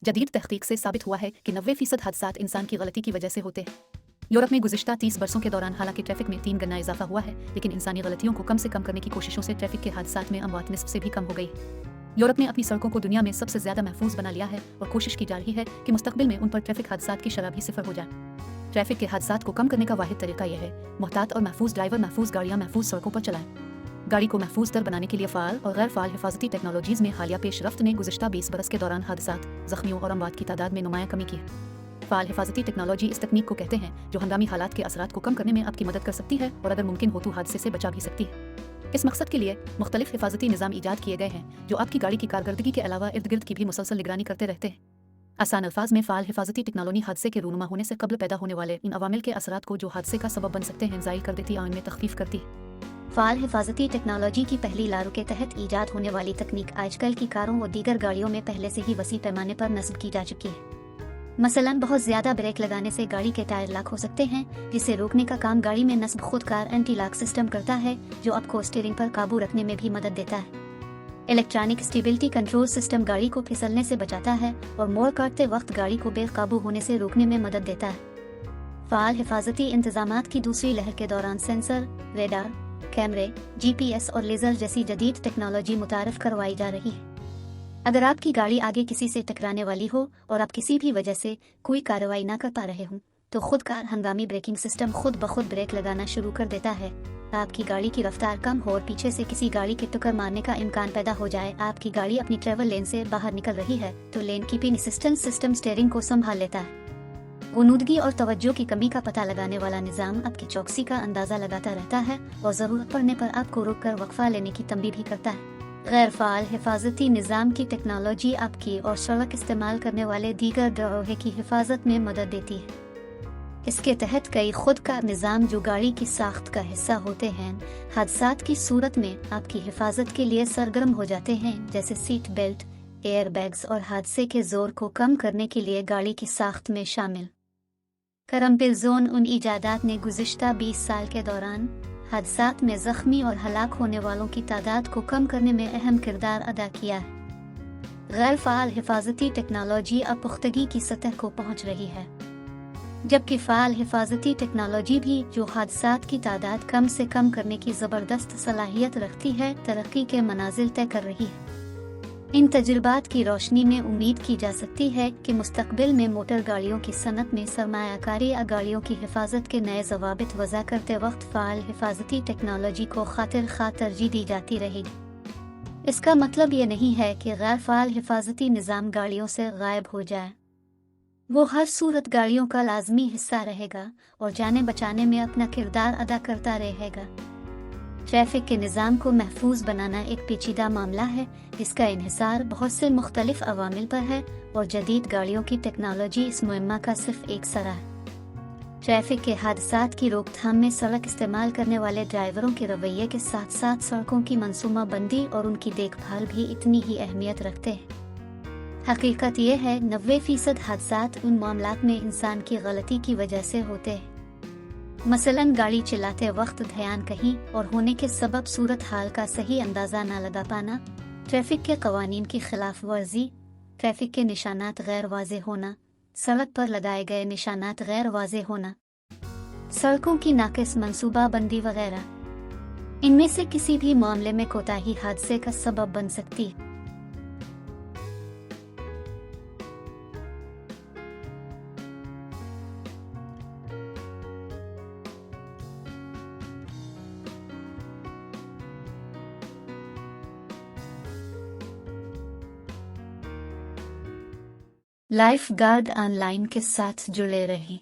जदीद तहकीक से साबित हुआ है कि 90% हादसात इंसान की गलती की वजह से होते हैं। यूरोप में गुज़िश्ता 30 बरसों के दौरान हालांकि ट्रैफिक में 3 गुना इजाफा हुआ है, लेकिन इंसानी गलतियों को कम से कम करने की कोशिशों से ट्रैफिक के हादसात में अमवात निस्फ से भी कम हो गई। यूरोप ने अपनी सड़कों को दुनिया में सबसे ज्यादा महफूज बना लिया है और कोशिश की जा रही है कि मुस्तकबिल में उन पर ट्रैफिक हादसात की शरह भी सिफर हो जाए। ट्रैफिक के हादसात को कम करने का वाहिद तरीका यह है मोहतात और महफूज ड्राइवर महफूज गाड़ियाँ महफूज सड़कों पर चलाएं। गाड़ी को महफूज दर बनाने के लिए फ़ाल और गैर फ़ाल हिफाजती टेक्नोलॉजीज़ में हालिया पेशरफ्त ने गुज़िश्ता 20 बरस के दौरान हादसात, ज़ख्मियों और अमवात की तादाद में नुमायाँ कमी की है। फ़ाल हिफाजती टेक्नोलॉजी इस तकनीक को कहते हैं जो हंगामी हालात के असरात को कम करने में आपकी मदद कर सकती है और अगर मुमकिन हो तो हादसे से बचा भी सकती है। इस मकसद के लिए मुख्तलिफ हिफाजती निज़ाम ईजाद किए गए हैं जो आपकी गाड़ी की कारकर्दगी के अलावा इर्द गिर्द की भी मुसलसल निगरानी करते रहते हैं। आसान अल्फाज में फ़ाल हिफाजती टेक्नोलॉजी हादसे के रूनुमा होने से कबल पैदा होने वाले इन अवामिल के असरात को जो हादसे का सबब बन सकते हैं ज़ाइल कर देती और इनमें तख्फीफ करती है। फ़ाल हिफाजती टेक्नोलॉजी की पहली लारू के तहत ईजाद होने वाली तकनीक आजकल की कारों व दीगर गाड़ियों में पहले से ही वसी पैमाने पर नस्ब की जा चुकी है। मसलन बहुत ज्यादा ब्रेक लगाने से गाड़ी के टायर लॉक हो सकते हैं, जिसे रोकने का काम गाड़ी में नस्ब खुद कार एंटी लॉक सिस्टम करता है जो आपको स्टीयरिंग पर काबू रखने में भी मदद देता है। इलेक्ट्रॉनिक स्टेबिलिटी कंट्रोल सिस्टम गाड़ी को फिसलने से बचाता है और मोड़ काटते वक्त गाड़ी को बेकाबू होने से रोकने में मदद देता है। फ़ाल हिफाजती इंतजामात की दूसरी लहर के दौरान सेंसर, रेडार, कैमरे, GPS और लेज़र जैसी जदीद टेक्नोलॉजी मुतारफ करवाई जा रही है। अगर आपकी गाड़ी आगे किसी से टकराने वाली हो और आप किसी भी वजह से कोई कार्रवाई ना कर पा रहे हों, तो खुद कार हंगामी ब्रेकिंग सिस्टम खुद ब खुद ब्रेक लगाना शुरू कर देता है। आपकी गाड़ी की रफ्तार कम हो और पीछे से किसी गाड़ी के टक्कर मारने का इम्कान पैदा हो जाए, आपकी गाड़ी अपनी ट्रेवल लेन से बाहर निकल रही है, तो लेन कीपिंग असिस्टेंस सिस्टम स्टीयरिंग को संभाल लेता है। गुनूदगी और तवज्जो की कमी का पता लगाने वाला निज़ाम आपकी चौकसी का अंदाज़ा लगाता रहता है और ज़रूरत पड़ने पर आपको रोककर वक्फा लेने की तंबीह भी करता है। गैर फ़ाल हिफाजती निज़ाम की टेक्नोलॉजी आपकी और सड़क इस्तेमाल करने वाले दीगर गिरोह की हिफाजत में मदद देती है। इसके तहत कई खुद का निज़ाम जो गाड़ी की साख्त का हिस्सा होते हैं, हादसात की सूरत में आपकी हिफाजत के लिए सरगर्म हो जाते हैं, जैसे सीट बेल्ट, एयर बैग्स और हादसे के ज़ोर को कम करने के लिए गाड़ी की साख्त में शामिल करम्पिल जोन उन ईजादात ने गुज़िश्ता 20 साल के दौरान हादसात में ज़ख्मी और हलाक होने वालों की तादाद को कम करने में अहम किरदार अदा किया है। गैर फ़ाल हिफाजती टेक्नोलॉजी अब पुख्तगी की सतह को पहुँच रही है, जबकि फ़ाल हिफाजती टेक्नोलॉजी भी जो हादसात की तादाद कम से कम करने की ज़बरदस्त सलाहियत रखती है, तरक्की के मनाजिल तय कर रही है। इन तजुर्बात की रोशनी में उम्मीद की जा सकती है कि मुस्तकबिल में मोटर गाड़ियों की सनत में सरमायाकारी या गाड़ियों की हिफाजत के नए ज़वाबित वज़ा करते वक्त फ़ाल हिफाजती टेक्नोलॉजी को खातिर खा तरजीह दी जाती रहेगी। इसका मतलब ये नहीं है कि गैर फ़ाल हिफाजती निज़ाम गाड़ियों से गायब हो जाए। वो हर सूरत गाड़ियों का लाजमी हिस्सा रहेगा और जाने बचाने में अपना किरदार अदा करता रहेगा। ट्रैफिक के निज़ाम को महफूज बनाना एक पेचीदा मामला है जिसका इन्हिसार बहुत से मुख्तलिफ अवामिल पर है और जदीद गाड़ियों की टेक्नोलॉजी इस मुहिम्मा का सिर्फ एक सरा है। ट्रैफिक के हादसात की रोकथाम में सड़क इस्तेमाल करने वाले ड्राइवरों के रवैये के साथ साथ सड़कों की मनसूबा बंदी और उनकी देखभाल भी इतनी ही अहमियत रखते हैं। हकीकत यह है 90% हादसात उन मामलात में इंसान की गलती की वजह से होते हैं। मसलन गाड़ी चलाते वक्त ध्यान कहीं और होने के सबब सूरत हाल का सही अंदाज़ा न लगा पाना, ट्रैफिक के कवानीन की खिलाफ वर्जी, ट्रैफिक के निशानात गैर वाज़े होना, सड़क पर लगाए गए निशानात गैर वाज़े होना, सड़कों की नाकिस मनसूबा बंदी वगैरह। इनमें से किसी भी मामले में कोताही हादसे का सबब बन सकती है। लाइफ गार्ड ऑनलाइन के साथ जुड़े रहें।